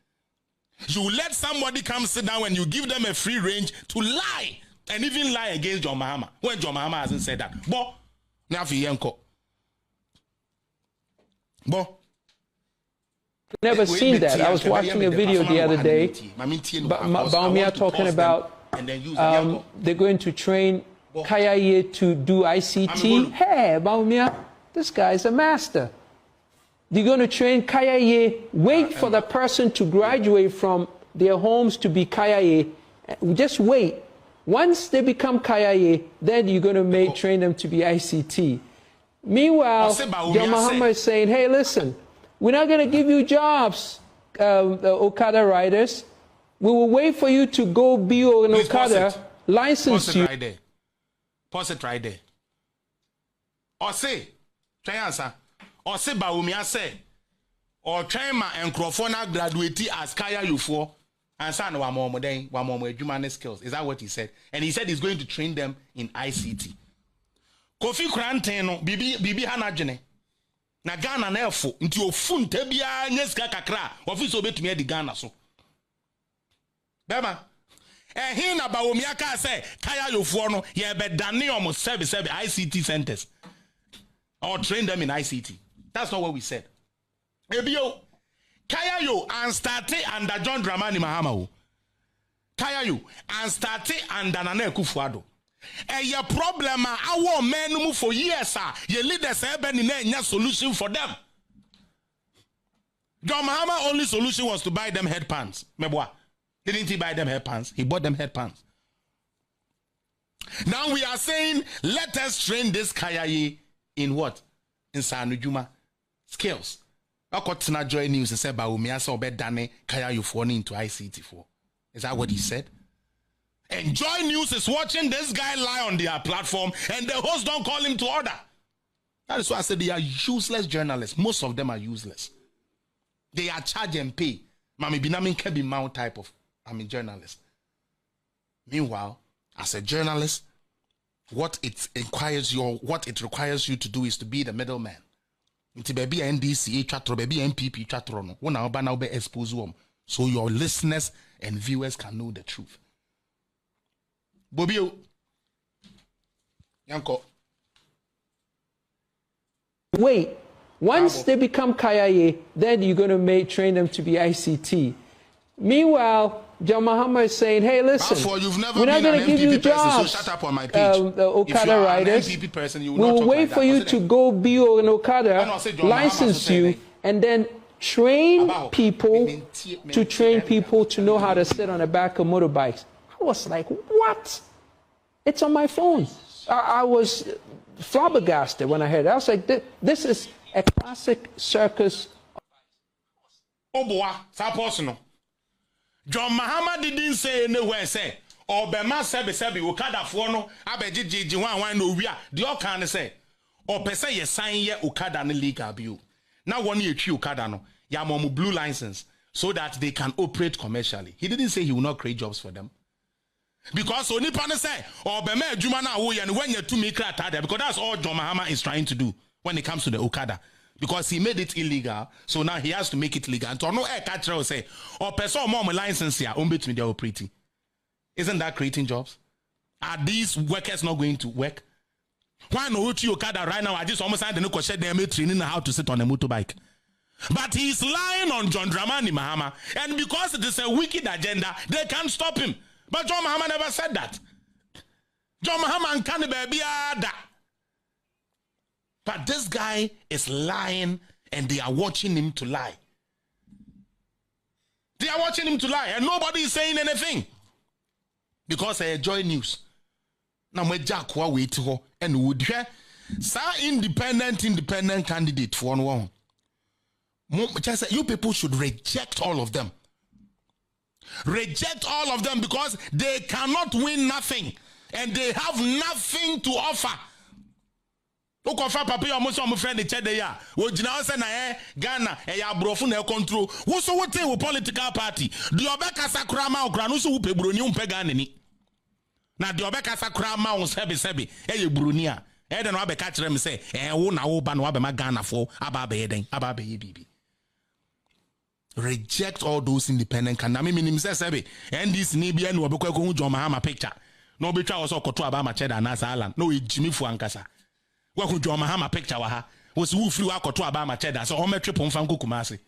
You let somebody come sit down and you give them a free range to lie and even lie against John Mahama when John Mahama hasn't said that. But now for Yanko. Never seen that. I was watching a video the other day. Bawumia talking about they're going to train Kayaye to do ICT. Hey, Bawumia, this guy's a master. They're going to train Kayaye. Wait for the person to graduate from their homes to be Kayaye. Just wait. Once they become Kayaye, then you're going to train them to be ICT. Meanwhile, John Mahama is saying, hey, listen, we're not going to give you jobs, the Okada riders. We will wait for you to go be an Okada, license you. Pause it right there. Or say, try answer. Or say, Bawumia say, or train and crofona graduate as kaya you for and son one more human skills. Is that what he said? And he said he's going to train them in ICT. Kofi Kranteno, Bibi Hanajene. Na Ghana na efo nti ofun tabia nyeska kakra office obetumi adi Ghana so bema hin na bawomi aka say kaya yofo no ye be dane om service ICT centers or train them in ICT. That's not what we said. Ebio kaya yo and start under John Dramani Mahama o kaya yo and start under Nana Akufo-Addo. Your problem our men move for years, your leaders have been in a solution for them. John Mahama only solution was to buy them headpans. Mebwa. Didn't he buy them headpans? He bought them headpans. Now we are saying, let us train this Kayaye in what? In Sanujuma skills. Akotina Joy News and said Baumia saw bed Dane Kayayu for into ICT4. Is that what he said? And Joy News is watching this guy lie on their platform and the host don't call him to order. That is why I said they are useless journalists. Most of them are useless. They are charge and pay. Mami Binamin can be mount type of journalist. Meanwhile, as a journalist, what it requires you to do is to be the middleman. Inti baby NDC chatro baby MPP chatro no. Wona oba na oba expose them so your listeners and viewers can know the truth. Bobio Yanko. Wait, once they become Kayaye, then you're going to train them to be ICT. Meanwhile, John Mahama is saying, hey, listen, we're not going to give you jobs, so shut up on my page. The Okada riders. We will wait for you to go be an Okada, license you, and then train people to know how to sit on the back of motorbikes. I was like, what? It's on my phone. I was flabbergasted when I heard it. I was like, this is a classic circus. Oh boy, personal. John Mahama didn't say anywhere, say, or Bema Sebi, Okada Fono, Abejiji, one no we are. The all can say, or per se, ye sign ye Okada no legal bill. Now, 1 year, Okada no, Yamomu blue license, so that they can operate commercially. He didn't say he will not create jobs for them. Because only pana say, or Bema Jumana, and when you're to me, because that's all John Mahama is trying to do when it comes to the Okada. Because he made it illegal, so now he has to make it legal. And to no air catcher will say, or person more license here, me they operating. Isn't that creating jobs? Are these workers not going to work? Why no you Okada right now? I just almost had the no question them training how to sit on a motorbike. But he's lying on John Dramani Mahama, and because it is a wicked agenda, they can't stop him. But John Mahama never said that. John Mahama can't be that. But this guy is lying and they are watching him to lie. They are watching him to lie and nobody is saying anything. Because I enjoy news. Now my Jack wa wait ho and would hear independent candidate for one. You people should reject all of them. Reject all of them because they cannot win nothing and they have nothing to offer. Okofa papa your most of friend the chede ya wo gina say na Ghana ya brofo na control wo so wote wo political party the obeka sakura ma okra no so wo pebroni umpe Ghana ni na the obeka sakura ma wo sebe ye broni a de no abeka kire me say wo na wo ba no abema Ghana fo aba be den aba be bibi. Reject all those independent can na me minim say sebe NDC ni bia no obekwa ko hu John Mahama picture no obetwa wo so koto aba ma cheda na Alan no ejimi fu ankasa. Waku John Mahama picture waha was who flew out to Abama Cheddar, so home trip on Fanko Kumasi.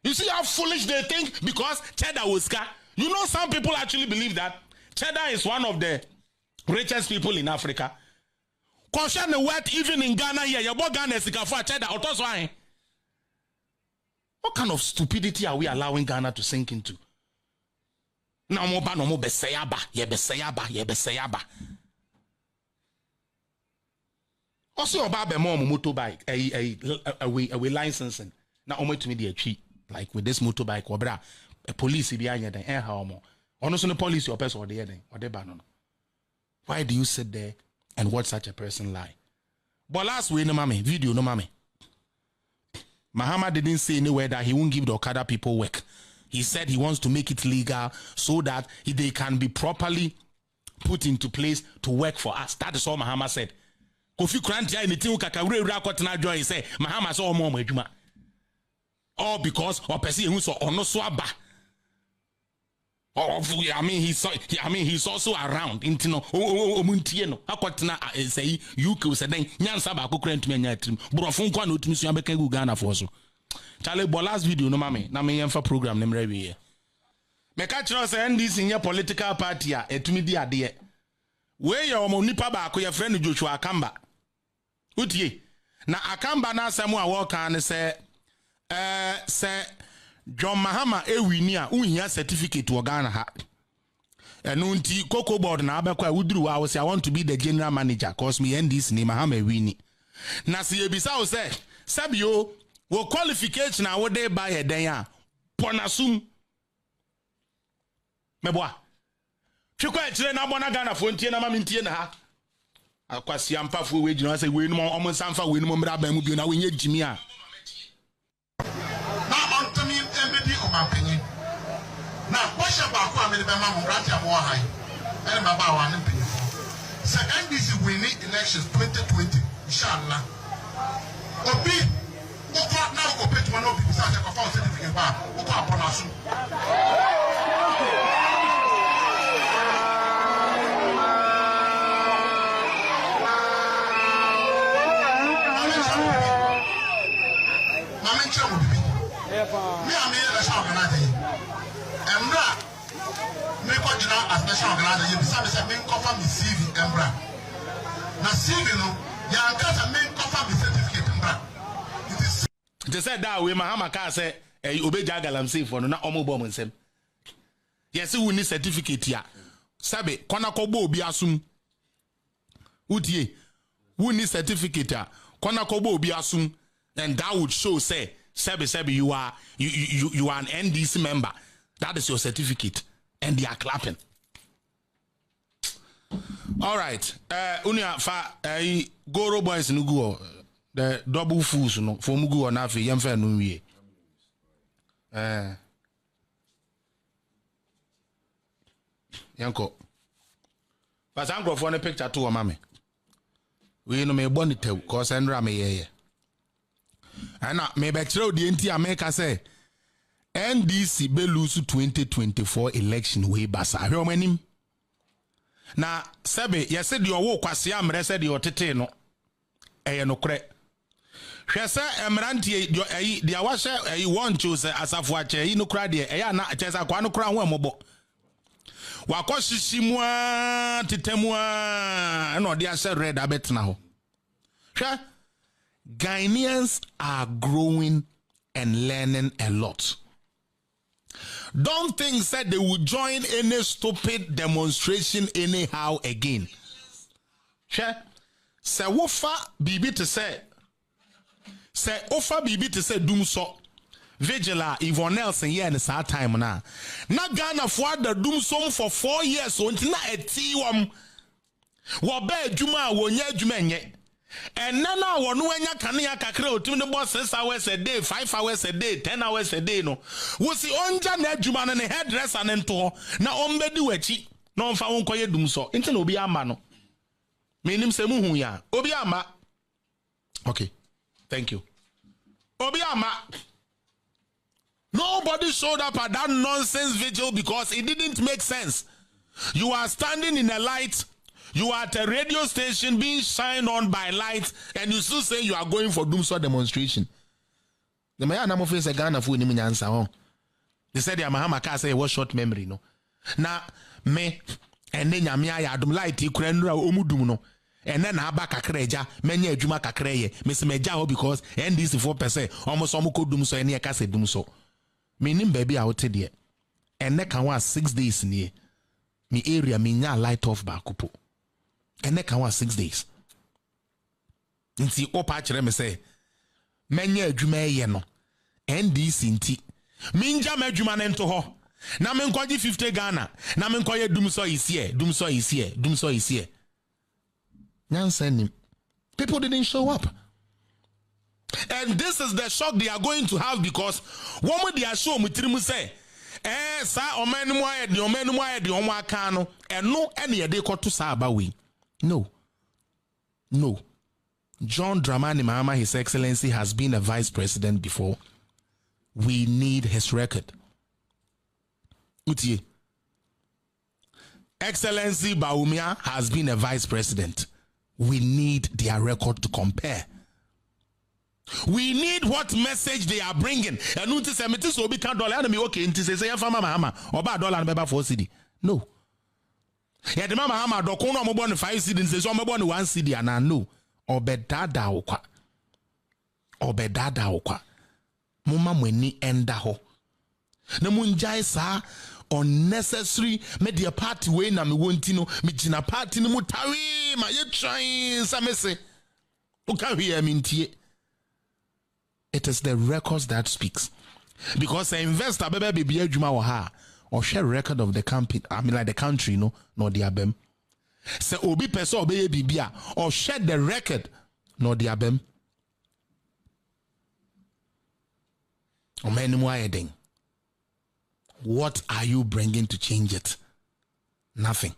You see how foolish they think because Cheddar was car. You know, some people actually believe that Cheddar is one of the richest people in Africa. Concern the what even in Ghana here, your boy Ghana is for Cheddar or why? What kind of stupidity are we allowing Ghana to sink into? No more besayaba, ye besayaba. Also about more motorbike, a licensing. Now, almost to me, the cheap like with this motorbike, or a police behind the air harm. Honestly, the police or person or the other, or the banner. Why do you sit there and watch such a person lie? But last week, no mommy, video, no mommy. Mahama didn't say anywhere that he won't give the Okada people work. He said he wants to make it legal so that they can be properly put into place to work for us. That is all Mahama said. Kofi Krantia anything kakawure rakotena joy say Mahama so omo adwuma. All because or person who so ono so aba. I mean he's also around intino omuntie no akotena say UK say den nyansa ba kokora ntumi anya atrim brofo nkwa na otumi so abeka gu Ghana for so Charlie last video no mame na me yemfa program nem rewe me ka kire say NDC nye political party a etumi di ade we ye omo nipa ba ko ye friend Joshua Akamba utie na Akamba na asemu a wo kan ne say John Mahama ewini a unhia certificate wo Ghana ha enu nti Cocoa board na abekwa uduru wa say I want to be the general manager cause me NDC ni Mahama ewini na se ebisa wo say sabio wo qualification na wo dey buy e den a ponasum meboa twekwa ekire na bona Ghana fo ntie na mamintie na ha akwasi ampafo we gina say we no omo sanfa we no mra ban mu bio na we nye jimi a na kwasha ba ko amene be ma mo brati amo hai ene ma ba wa ne pe se NDC winning elections 2020 inshallah obi o ko na ko pet mo no bi sa se ko fa certificate ba o ko apona so mama nche mo bi me amene la sha organize Embra, me ko jina as national organizer, you bisa me say me cover me CV Embra. Na CV no, ya nkata me cover me certificate Embra. It is said that way Mahama ka say obeja galamsey for no na omo bo nsem. Yes, we need certificate ya. Sabe, kona ko bo obi asum. Utie, we need certificate ya. Kona ko bo obi asum, and that would show say Sabe you are an NDC member. That is your certificate. And they are clapping. All right. Unia fa Goro boys nugu the double fools no for mugu or nafi yemfa no wie. Yanko. But I'm going for a picture to a mammy. We no me bonite cause Andra me ye. And me be throw the NT America say NDC be lose 2024 election way basa. Hwemanim. Na sebe ye said your wo kwase amre said your tete no. Eye no kre. Hwe se emrantie dia wa hye want to say asafo ache yi no kra de eye na ache sa kwa no kra ho emobo. Wakoshishimwa titemwa no dia say red abetna ho. Hwe Ghanaians are growing and learning a lot. Don't think that they will join any stupid demonstration anyhow again. Se wofa bibi to say Dumsor Vigila Yvonne Nelson here in the time now. Na Ghana for the Dumsor for 4 years so until na etiwam. Wa be juma wonya juma nye. And now one when you can kakre to the boss 6 hours a day, 5 hours a day, 10 hours a day no. Was the onja nedjuman and a hairdresser and to na ombe do echi. No fa won koye Dumsor. Intel obi ama no. Menim se mu hu ya. Obi ama. Okay. Thank you. Obi ama. Nobody showed up at that nonsense vigil because it didn't make sense. You are standing in a light. You are at a radio station being shined on by lights, and you still say you are going for Dumsor demonstration. The man na mo face a Ghana for ni nyansa ho. They said ya Mahama ka say was short memory no. Na me and then nyame ayadum light ikura nura omudum no. And then aba kakra eja menye adwuma kakra ye. Me se meja ho because NDC 4% almost omuko Dumsor ene ka say Dumsor. Me nim baby a wote de. Ene kan wa 6 days nie. Me area me nya light off ba kupo. And they can 6 days. And see, opa chere me say, menye adwuma ye no. NDC nti. Minja me adwuma nento ho. Na me nkoji 50 Ghana. Na me nkoye Dumsor is here. Dumsor is here. Dumsor is here. Nyansa nim. People didn't show up. And this is the shock they are going to have because one they are showing me say, sa omenu ayedi omo aka no eno ene ye de koto sa aba we. No. John Dramani Mahama, His Excellency, has been a vice president before. We need his record. Utie. Excellency Bawumia has been a vice president. We need their record to compare. We need what message they are bringing. And unti semeti so be kan dollar na me okay unti say fama Mahama oba dollar na 4 cedi. No. Ya de Mahama do ko no mo born 5 cedi say so mo born 1 cedi ana no. Obedada okwa. Muma mweni enda ho. Na munjai sa unnecessary media party way na me wonti no me gina party no mutawi ma ye trying samese. Uka hear me ntie. It is the records that speaks. Because an investor bebe be adwuma wo ha or share record of the company, I mean like the country, no the abem. Say obi person obey bibia or share the record, no the abem. What are you bringing to change it? Nothing.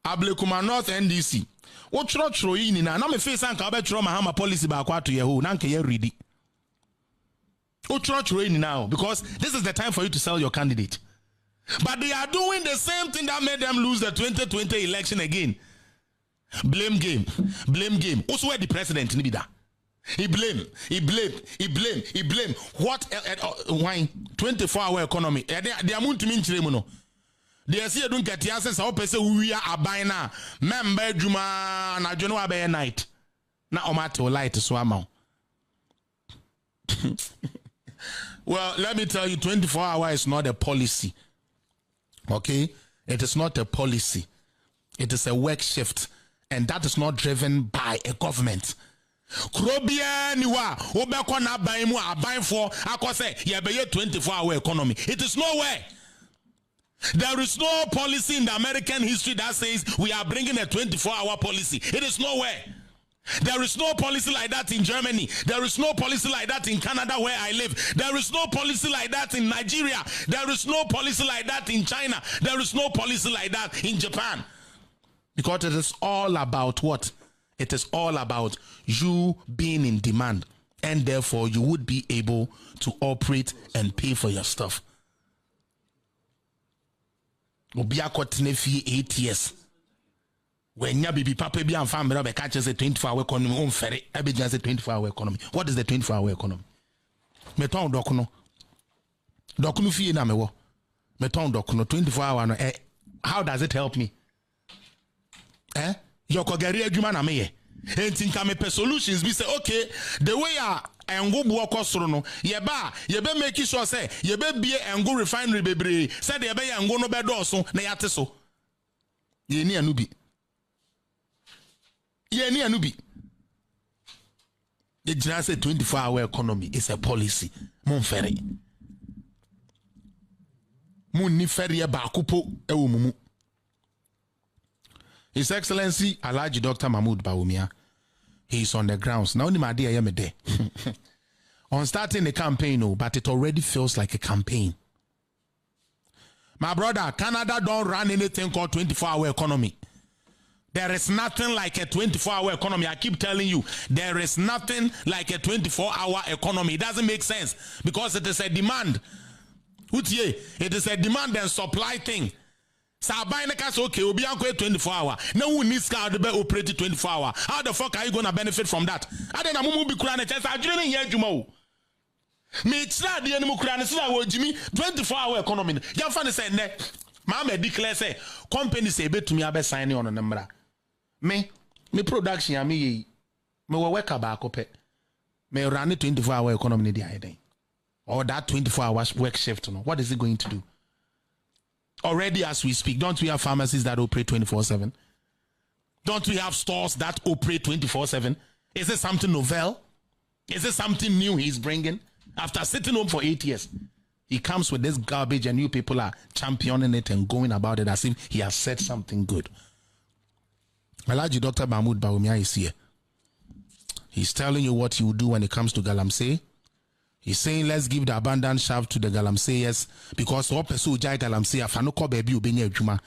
Ablekuma North NDC. What tro in na me face anka be tro Mahama policy ba kwa to ye ho na nke ye ready. What tro in now because this is the time for you to sell your candidate. But they are doing the same thing that made them lose the 2020 election again. Blame game. Also where the president ni bida. He blame. What why 24-hour economy? They are moving to mean no. They say don't get answers how person we are abina member juma na jono abe night. Na omato light so amount. Well, let me tell you 24 hours is not a policy. Okay? It is not a policy. It is a work shift and that is not driven by a government. Krobia niwa obekwa na aban mu aban for akose ye be 24-hour economy. It is nowhere. There is no policy in the American history that says we are bringing a 24-hour policy. It is nowhere. There is no policy like that in Germany. There is no policy like that in Canada where I live. There is no policy like that in Nigeria. There is no policy like that in China. There is no policy like that in Japan. Because it is all about what? It is all about you being in demand. And therefore you would be able to operate and pay for your stuff. Obia kotene fie 8 years. When ya bibi papa bi am family be catch say 24-hour economy on ferry e be say 24-hour economy. What is the 24-hour economy? Meton dokuno fie na mewo. Meton dokuno 24-hour no how does it help me? Your kogari adwuma na meye. Enti nka me pe solutions be say okay the way engo bu okosoro no ye be make sure say ye be bie engo refinery bebre say de be ye engo no be doso na yate so ye ni anu bi ye just say 24-hour economy is a policy mon ferry mun ni ferry ba akupo e wo mumu. His Excellency Alhaji Dr. Mahmoud Bawumia, he is on the grounds. Now, only my dear, I am there. On starting the campaign, no, but it already feels like a campaign. My brother, Canada don't run anything called 24-hour economy. There is nothing like a 24-hour economy. I keep telling you, there is nothing like a 24-hour economy. It doesn't make sense because it is a demand. It is a demand and supply thing. So buy the cash okay, will be 24-hour. No one needs car to be operated 24-hour. How the fuck are you gonna benefit from that? I don't know be crying chance. I didn't hear you more. Me try the animal crying so I will Jimmy 24-hour economy. You find say ne. Mama declare say company say bet to me abe sign on a number. Me production me work back up. Me run the 24-hour economy the idea. Or that 24-hour work shift. No? What is it going to do? Already as we speak, don't we have pharmacies that operate 24/7? Don't we have stores that operate 24/7? Is it something novel? Is it something new he's bringing? After sitting home for 8 years, he comes with this garbage and you people are championing it and going about it as if he has said something good. Alhaji Dr. Mahmoud Bawumia is here. He's telling you what he will do when it comes to Galamsey. He's saying, let's give the abandoned shaft to the Galamseyers because what person jai Galamsey afano ko baby ubenya adwuma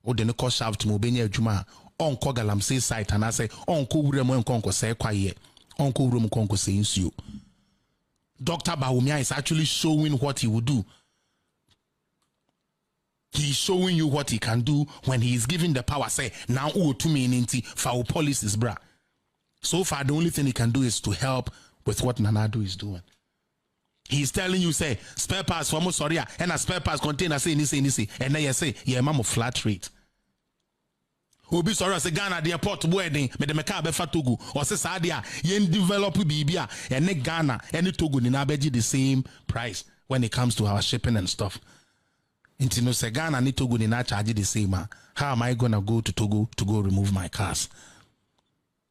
o de no ko shaft mo ubenya adwuma on ko Galamsey site and I say on ko wure mo nkonko say kwaye on ko wure mo nkonko say nsuo. Dr. Bawumia is actually showing what he will do. He's showing you what he can do when he is giving the power. Say now to me in for policies, bra. So far the only thing he can do is to help with what Nanado is doing. He's telling you, say, spare parts for Mosoria and a spare parts container say this, and then you say, yeah, mama flat rate. Who be sorry, say Ghana, the airport wedding, but the Mekabe Fatugu, or say Sadia, yen develop Bibia, and ne Ghana, and Togo in Abeji the same price when it comes to our shipping and stuff. Into no say Ghana need Togo in charge the same. How am I gonna go to Togo to go remove my cars?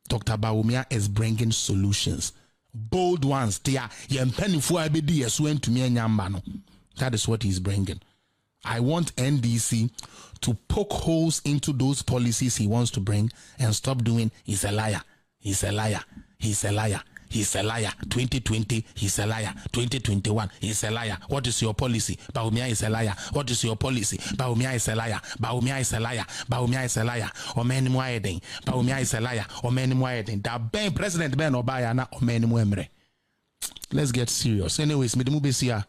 Dr. Bawumia is bringing solutions. Bold ones, they are that is what he's bringing. I want NDC to poke holes into those policies he wants to bring and stop doing. He's a liar. He's a liar. He's a liar. He's a liar. 2020, he's a liar. 2021, he's a liar. What is your policy? Bawumia is a liar. What is your policy? Bawumia is a liar. Bawumia is a liar. Bawumia is a liar. O many more heading. Bawumia is a liar. O many more heading. That Ben President Ben Obaya na o many more. Let's get serious. Anyways, me the